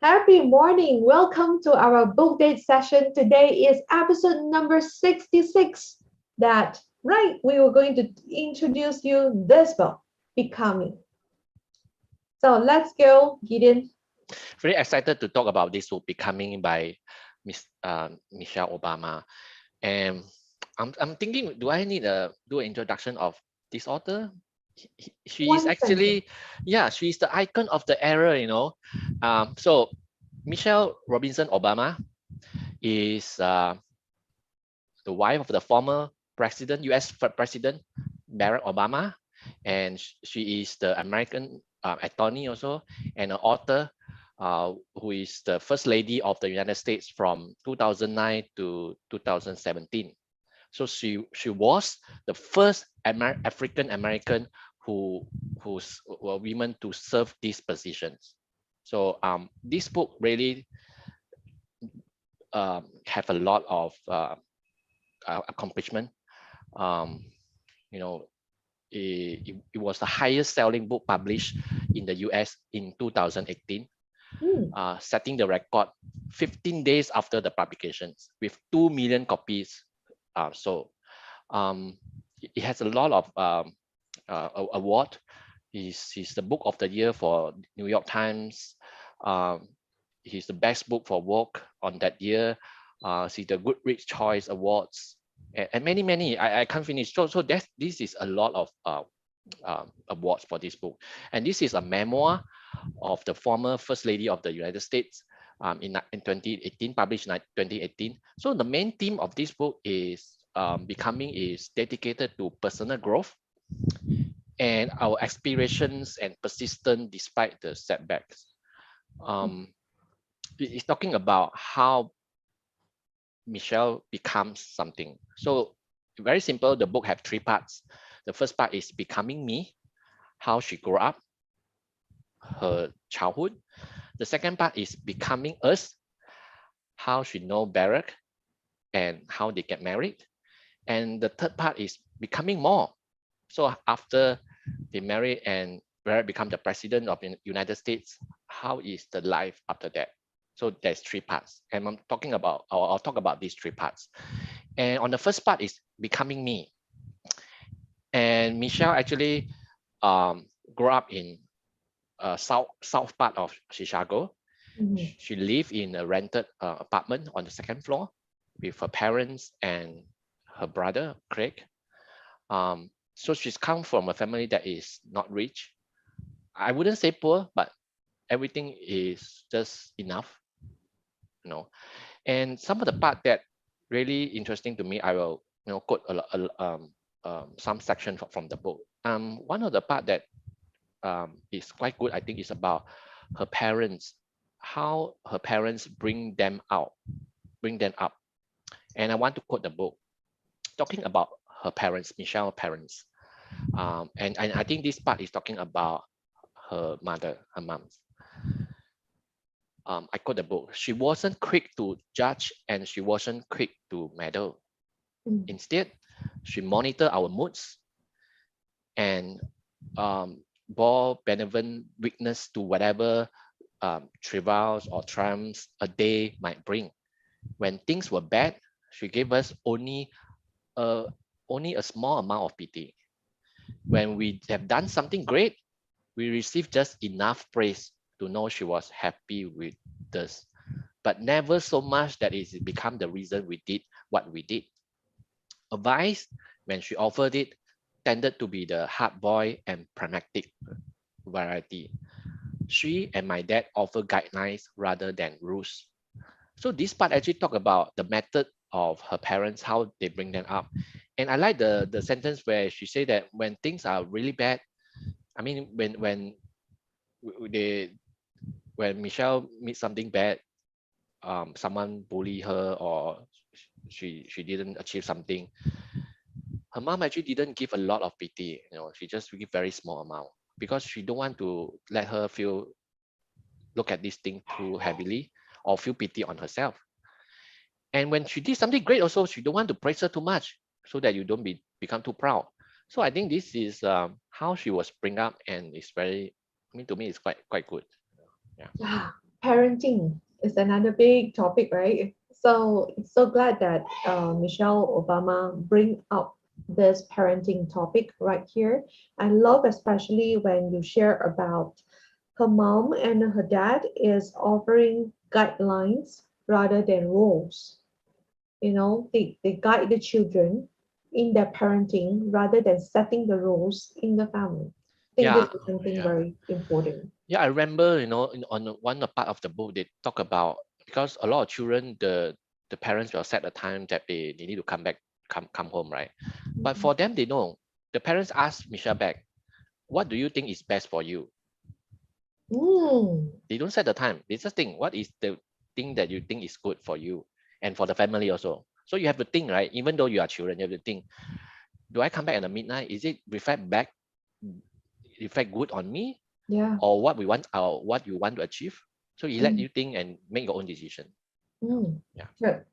Happy morning. Welcome to our book date session. Today is episode number 66. We were going to introduce you this book, Becoming. So let's go, Gideon. Very excited to talk about this book, Becoming by Michelle Obama. And I'm thinking, do I need to do an introduction of this author? She is One sentence. actually, yeah, she's the icon of the era. So Michelle Robinson Obama is the wife of the former president, U.S. President Barack Obama, and she is the American attorney also, and an author who is the first lady of the United States from 2009 to 2017. So she was the first African American who's women to serve these positions. So this book really have a lot of accomplishment. Um, you know, it was the highest selling book published in the US in 2018, setting the record 15 days after the publications with 2 million copies sold. It has a lot of award. He's the book of the year for New York Times. Um, he's the best book for work on that year. See the Goodreads Choice Awards and many. I can't finish. So this is a lot of awards for this book, and this is a memoir of the former First Lady of the United States in 2018, published in 2018. So the main theme of this book is Becoming is dedicated to personal growth and our aspirations and persistence despite the setbacks. It's talking about how Michelle becomes something. So very simple, the book have three parts. The first part is Becoming Me, how she grew up, her childhood. The second part is Becoming Us, how she know Barack and how they get married. And the third part is Becoming More. So after they marry and Barack become the president of the United States, how is the life after that? So there's three parts, and I'll talk about these three parts. And on the first part is Becoming Me. And Michelle actually grew up in south part of Chicago. She lived in a rented apartment on the second floor with her parents and her brother Craig. So she's come from a family that is not rich. I wouldn't say poor, but everything is just enough, And some of the part that really interesting to me, I will quote some section from the book. One of the part that is quite good, I think, is about her parents, how her parents bring them up. And I want to quote the book, talking about her parents, Michelle's parents. And I think this part is talking about her mother, her mom. I quote the book. She wasn't quick to judge and she wasn't quick to meddle. Instead, she monitored our moods and bore benevolent witness to whatever trials or triumphs a day might bring. When things were bad, she gave us only a small amount of pity. When we have done something great, we received just enough praise to know she was happy with us, but never so much that it become the reason we did what we did. Advice, when she offered it, tended to be the hard boy and pragmatic variety. She and my dad offer guidelines rather than rules. So this part actually talk about the method of her parents, how they bring them up. And I like the sentence where she said that when things are really bad, I mean, when Michelle meets something bad, someone bully her or she didn't achieve something, her mom actually didn't give a lot of pity. She just give very small amount because she don't want to let her look at this thing too heavily or feel pity on herself. And when she did something great also, she don't want to praise her too much so that you don't become too proud. So I think this is how she was bring up, and it's very, to me, it's quite good. Yeah, parenting is another big topic, right? So glad that Michelle Obama bring up this parenting topic right here. I love especially when you share about her mom and her dad is offering guidelines rather than rules. They guide the children in their parenting rather than setting the rules in the family. I think this Yeah, is something yeah. very important. Yeah, I remember, on one part of the book, they talk about, because a lot of children, the parents will set a time that they need to come back, come home, right? But Mhm. for them, they know. The parents ask Michelle back, what do you think is best for you? Mm, They don't set the time. They just think, what is the thing that you think is good for you and for the family also. So you have to think, right? Even though you are children, you have to think, do I come back at the midnight? Is it reflect good on me, yeah. or what we want, or what you want to achieve? So he let Mm, you think and make your own decision. mm. Yeah, Good.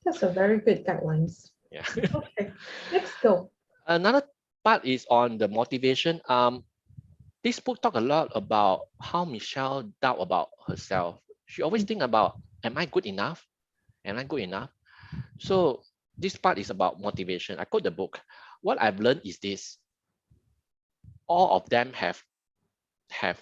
That's a very good guidelines. yeah. Okay, next go. Another part is on the motivation. This book talk a lot about how Michelle doubt about herself. She always think about, am I good enough? Am I good enough? So this part is about motivation. I quote the book. What I've learned is this: all of them have have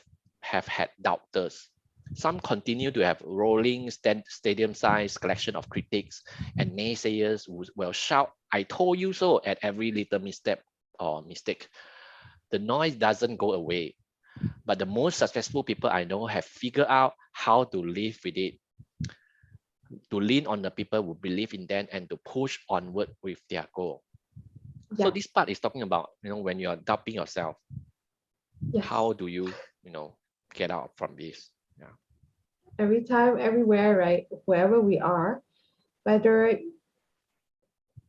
had doubters. Some continue to have rolling stadium size collection of critics and naysayers who will shout, I told you so, at every little misstep or mistake. The noise doesn't go away, but the most successful people I know have figured out how to live with it, to lean on the people who believe in them and to push onward with their goal. So Yeah. this part is talking about, when you're doubting yourself, Yes. how do you, get out from this? Yeah. Every time, everywhere, right? Wherever we are, whether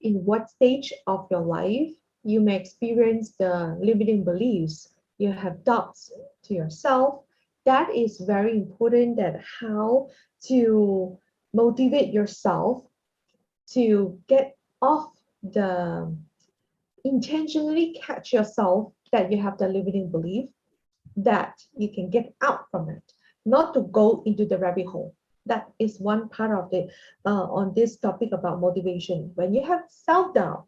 in what stage of your life you may experience the limiting beliefs, you have doubts to yourself, that is very important that how to motivate yourself to get off the intentionally catch yourself that you have the limiting belief that you can get out from it, not to go into the rabbit hole. That is one part of the on this topic about motivation. When you have self doubt,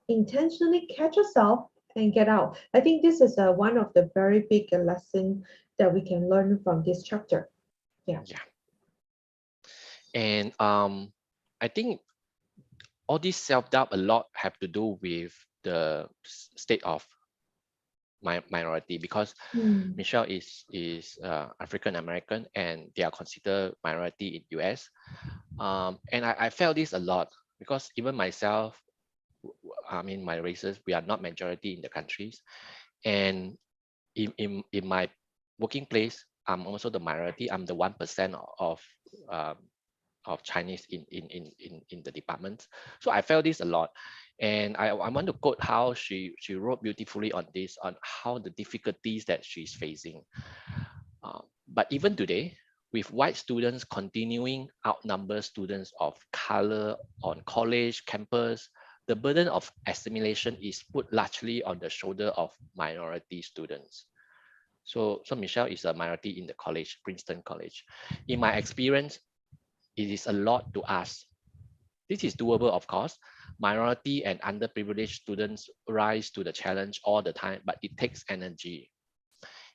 intentionally catch yourself and get out. I think this is one of the very big lesson that we can learn from this chapter. Yeah. Yeah. And I think all this self-doubt a lot have to do with the state of minority, because Hmm. Michelle is African American and they are considered minority in US. And I felt this a lot because even myself, I mean my races, we are not majority in the countries. And in my working place, I'm also the minority. I'm the 1% um, of Chinese in the department. So I felt this a lot. And I want to quote how she wrote beautifully on this, on how the difficulties that she's facing. But even today, with white students continuing outnumber students of color on college campus, the burden of assimilation is put largely on the shoulder of minority students. So Michelle is a minority in the college, Princeton College. In my experience, it is a lot to ask. This is doable, of course. Minority and underprivileged students rise to the challenge all the time, but it takes energy.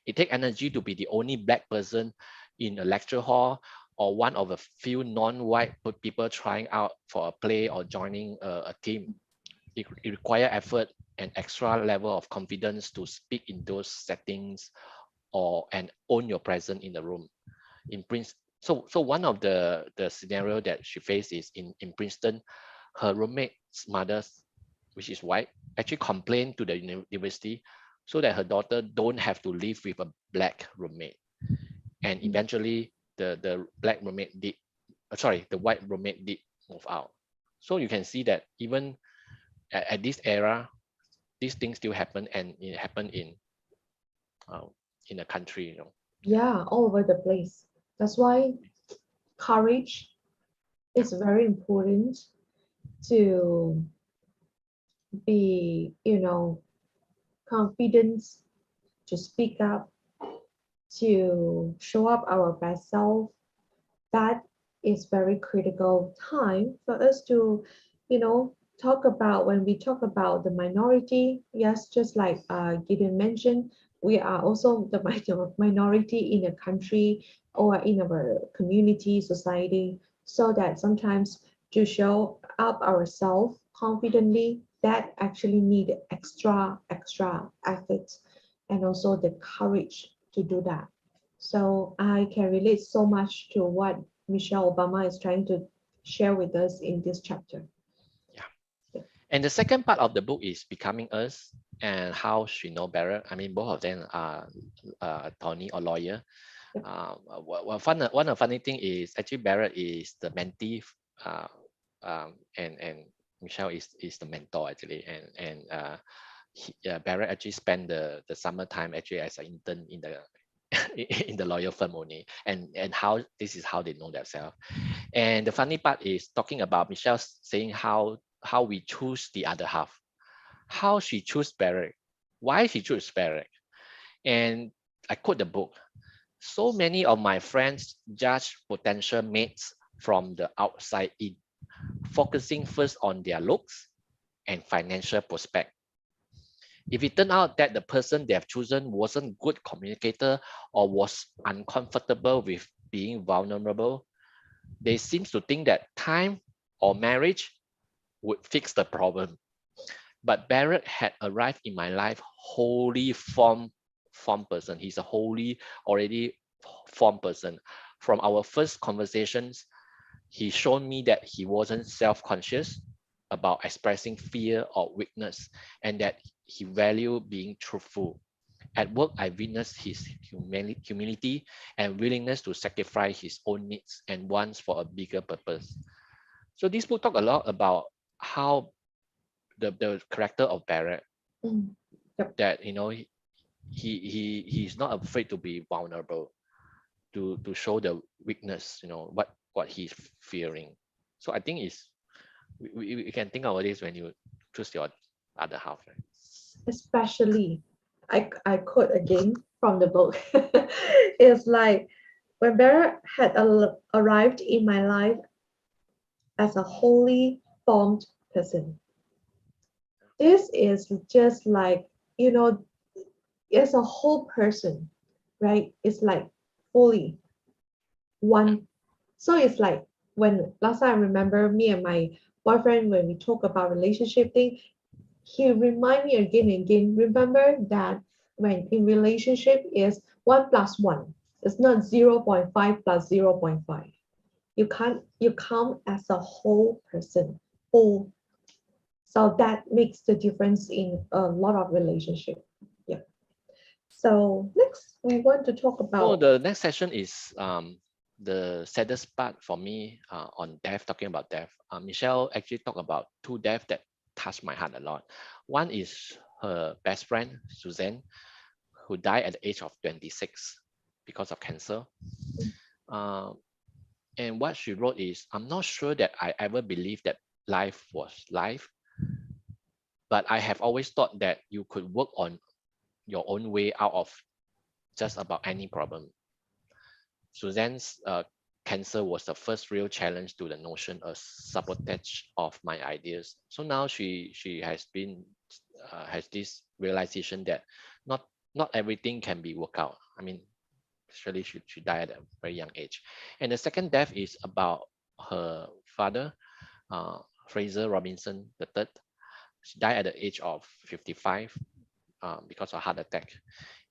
It takes energy to be the only Black person in a lecture hall, or one of a few non-white people trying out for a play or joining a team. It requires effort and extra level of confidence to speak in those settings and own your presence in the room. In Princeton, so one of the scenario that she faced is in Princeton, her roommate's mother, which is white, actually complained to the university so that her daughter don't have to live with a black roommate. And eventually the black roommate did, sorry, the white roommate did move out. So you can see that even at this era, these things still happen, and it happened uh, in the country, Yeah, all over the place. That's why courage Yeah, is very important to be, confidence to speak up, to show up our best self, that is very critical time for us to, talk about when we talk about the minority. Yes, just like Gideon mentioned, we are also the minority in a country or in our community, society, so that sometimes to show up ourselves confidently, that actually need extra efforts and also the courage to do that. So I can relate so much to what Michelle Obama is trying to share with us in this chapter. Yeah. Yeah. And the second part of the book is Becoming Us and how she know better. I mean, both of them are attorney or lawyer. Yep. One of the funny thing is actually Barrett is the mentee, uh, and Michelle is the mentor actually, and Barrett actually spent the summertime actually as an intern in the in the lawyer firm only, and how this is how they know themselves. And the funny part is talking about Michelle saying how we choose the other half, how she chose Barrett, why she chose Barrett, and I quote the book. So many of my friends judge potential mates from the outside in, focusing first on their looks and financial prospect. If it turned out that the person they have chosen wasn't good communicator or was uncomfortable with being vulnerable, they seem to think that time or marriage would fix the problem. But Barrett had arrived in my life wholly formed person. He's a wholly already formed person. From our first conversations, he showed me that he wasn't self-conscious about expressing fear or weakness, and that he valued being truthful. At work, I witnessed his humility and willingness to sacrifice his own needs and wants for a bigger purpose. So this book talk a lot about how the character of Barrett, Mm. Yep. that he's not afraid to be vulnerable, to show the weakness, what he's fearing. So I think is we can think about this when you choose your other half, right? Especially, I quote again from the book. It's like when Barrett had arrived in my life as a wholly formed person. This is just like, as a whole person, right? It's like fully Yeah. one. So it's like when last time I remember me and my boyfriend when we talk about relationship thing, he remind me again and again. Remember that when in relationship is 1 plus 1. It's not 0.5 plus 0.5. You come as a whole person, whole. So that makes the difference in a lot of relationship. Yeah. So next we want to talk So about. the next session is the saddest part for me on death, talking about death. Michelle actually talked about two deaths that touched my heart a lot. One is her best friend, Suzanne, who died at the age of 26 because of cancer. Uh, and what she wrote is, I'm not sure that I ever believed that life was life, but I have always thought that you could work on your own way out of just about any problem. Suzanne's cancer was the first real challenge to the notion of sabotage of my ideas. So now she has this realization that not not everything can be worked out. I mean, actually she died at a very young age. And the second death is about her father, uh, Fraser Robinson III. She died at the age of 55 because of heart attack.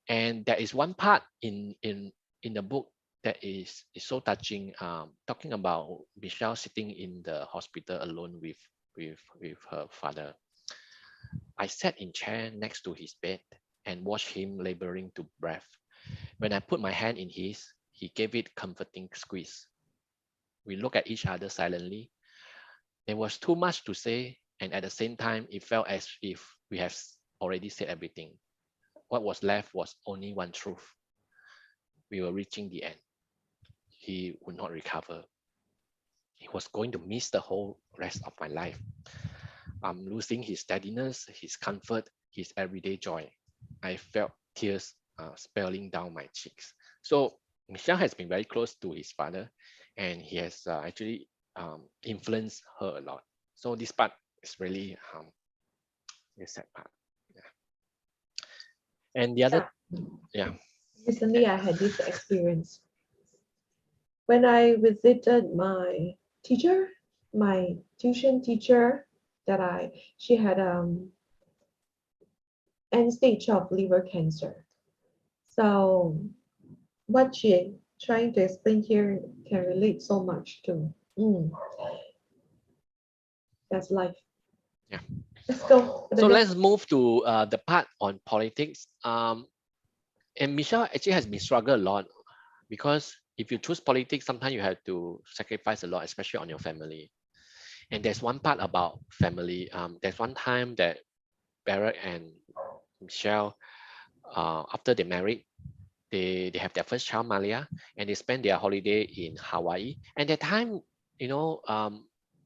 And there is one part in the book that is so touching, talking about Michelle sitting in the hospital alone with her father. I sat in chair next to his bed and watched him laboring to breath. When I put my hand in his, he gave it comforting squeeze. We looked at each other silently. There was too much to say, and at the same time, it felt as if we have already said everything. What was left was only one truth. We were reaching the end. He would not recover. He was going to miss the whole rest of my life. I'm losing his steadiness, his comfort, his everyday joy. I felt tears spilling down my cheeks. So Michelle has been very close to his father, and he has actually influenced her a lot. So this part is really the sad part. Yeah. And the other, Yeah. yeah, Recently, I had this experience when I visited my teacher, my tuition teacher. She had end stage of liver cancer. So what she trying to explain here can relate so much to. That's life. yeah. Let's go for the So let's next. move to the part on politics. And Michelle actually has been struggled a lot because if you choose politics, sometimes you have to sacrifice a lot, especially on your family. And there's one part about family. There's one time that Barrett and Michelle, after they married, they have their first child, Malia, and they spend their holiday in Hawaii. And that time, you know,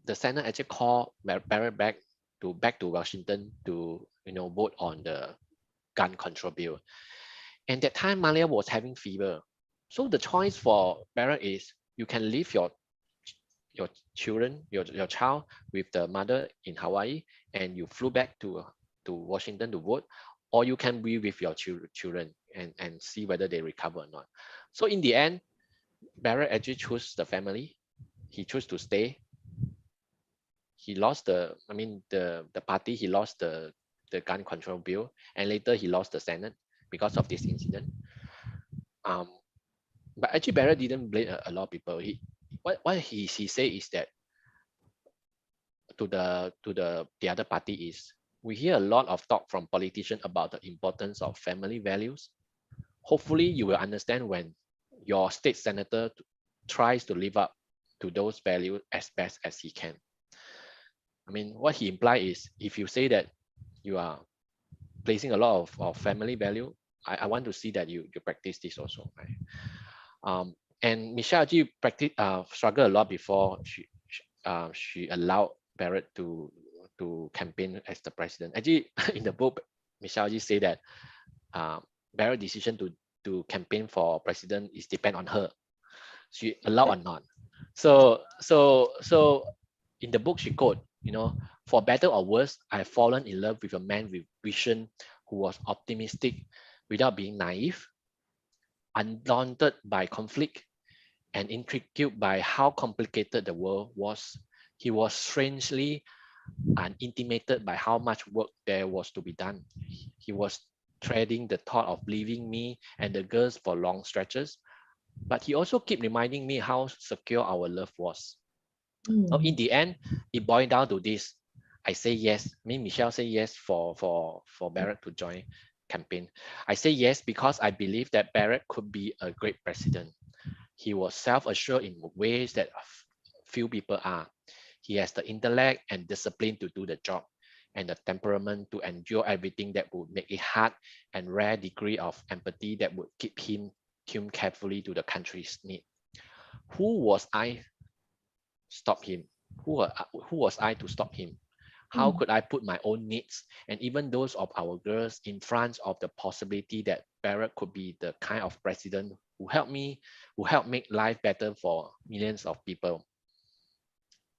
the Senate actually called Barrett back to Washington to vote on the gun control bill. And that time, Malia was having fever. So the choice for Barrett is you can leave your children, your child with the mother in Hawaii, and you flew back to Washington to vote, or you can be with your children and see whether they recover or not. So in the end, Barrett actually chose the family. He chose to stay. He lost the party. He lost the gun control bill, and later he lost the Senate because of this incident. Um, but actually, Barrett didn't blame a lot of people. What he say is that to the other party is we hear a lot of talk from politicians about the importance of family values. Hopefully, you will understand when your state senator tries to live up to those values as best as he can. I mean, what he implies is if you say that you are placing a lot of family value, I want to see that you practice this also, right? And Michelle actually struggled a lot before she allowed Barrett to campaign as the president. Actually, in the book, Michelle actually say that Barrett's decision to campaign for president is depend on her. She allowed or not. So in the book she quote, for better or worse, I've fallen in love with a man with vision who was optimistic without being naive, undaunted by conflict, and intrigued by how complicated the world was. He was strangely intimidated by how much work there was to be done. He was treading the thought of leaving me and the girls for long stretches, but he also kept reminding me how secure our love was. So in Mm. the end, it boiled down to this. I say yes. Michelle say yes for Barrett to join campaign. I say yes because I believe that Barrett could be a great president. He was self-assured in ways that few people are. He has the intellect and discipline to do the job, and the temperament to endure everything that would make it hard, and rare degree of empathy that would keep him tuned carefully to the country's need. Who was I stop him? Who was I to stop him? How Mm. could I put my own needs and even those of our girls in front of the possibility that Barrett could be the kind of president who help make life better for millions of people?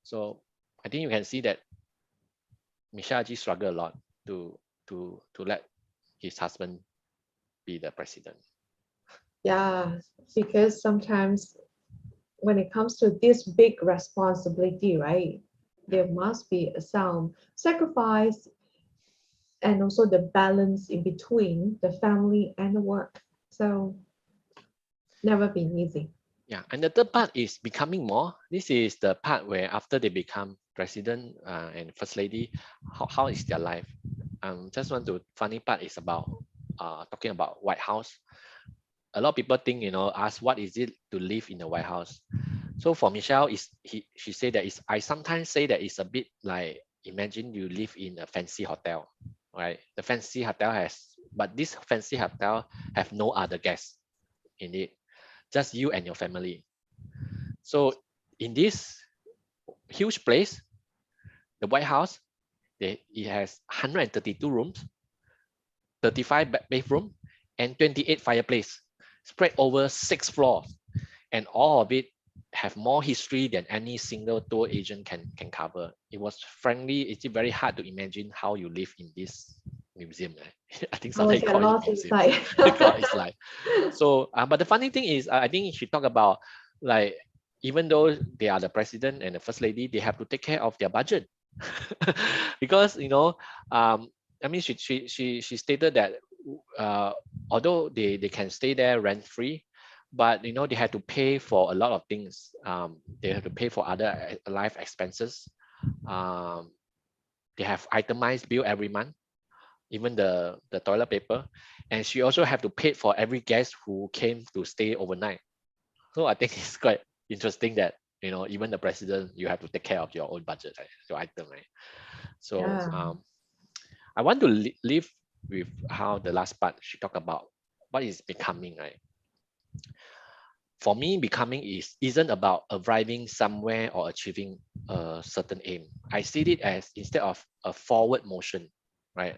So I think you can see that Michelle G struggled a lot to let his husband be the president. Yeah, because sometimes when it comes to this big responsibility, right, Yeah. there must be some sacrifice and also the balance in between the family and the work. So never been easy. Yeah, and the third part is becoming more. This is the part where after they become president and first lady, how is their life? Just want to funny part is about talking about White House. A lot of people think, ask what is it to live in the White House. So for Michelle, she said that is I sometimes say that it's a bit like imagine you live in a fancy hotel, right? The fancy hotel but this fancy hotel have no other guests in it, just you and your family. So in this huge place, the White House, it has 132 rooms, 35 bedroom, and 28 fireplace spread over 6 floors, and all of it have more history than any single tour agent can cover. It was frankly, it's very hard to imagine how you live in this museum. I think I was sometimes get call it lost museum. inside. God, it's like so. But the funny thing is, I think she talked about like even though they are the president and the first lady, they have to take care of their budget because I mean, she stated that although they can stay there rent free, but they had to pay for a lot of things. They have to pay for other life expenses. Um, they have itemized bill every month, even the toilet paper, and she also have to pay for every guest who came to stay overnight. So I think it's quite interesting that even the president, you have to take care of your own budget, right? Your item, right? So Yeah, I want to leave with how the last part she talked about what is becoming, right? For me, becoming isn't about arriving somewhere or achieving a certain aim. I see it as instead of a forward motion, right?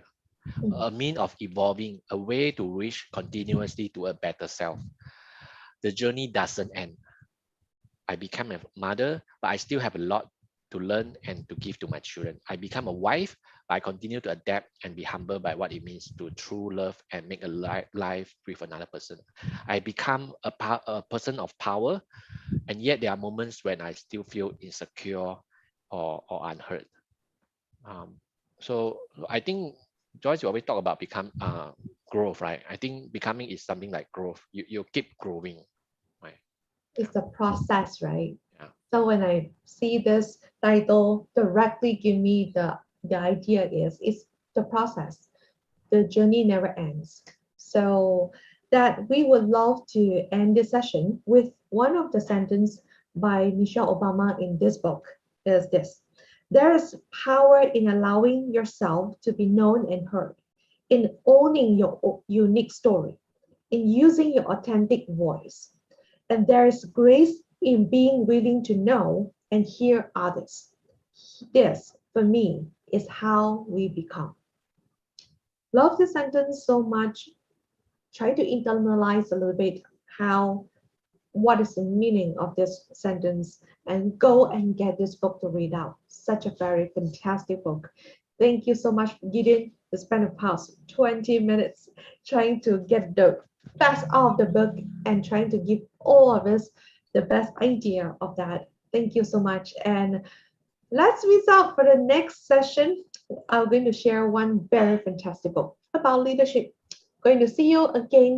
mm, A mean of evolving, a way to reach continuously to a better self. The journey doesn't end. I become a mother, but I still have a lot to learn and to give to my children. I become a wife, but I continue to adapt and be humbled by what it means to true love and make a life with another person. I become a person of power, and yet there are moments when I still feel insecure or unheard. Um, so I think Joyce, you always talk about growth, right? I think becoming is something like growth. You keep growing, right? it's a process, right? Yeah. So when I see this title directly give me the idea is it's the process. The journey never ends. So that we would love to end this session with one of the sentence by Michelle Obama in this book is this. There is power in allowing yourself to be known and heard, in owning your unique story, in using your authentic voice. And there is grace in being willing to know and hear others. This, for me, is how we become. Love this sentence so much. Try to internalize a little bit how what is the meaning of this sentence and go and get this book to read out. Such a very fantastic book. Thank you so much, Gideon. We spent the past 20 minutes trying to get the best out of the book and trying to give all of us the best idea of that. Thank you so much. And let's meet up for the next session. I'm going to share one very fantastic book about leadership. Going to see you again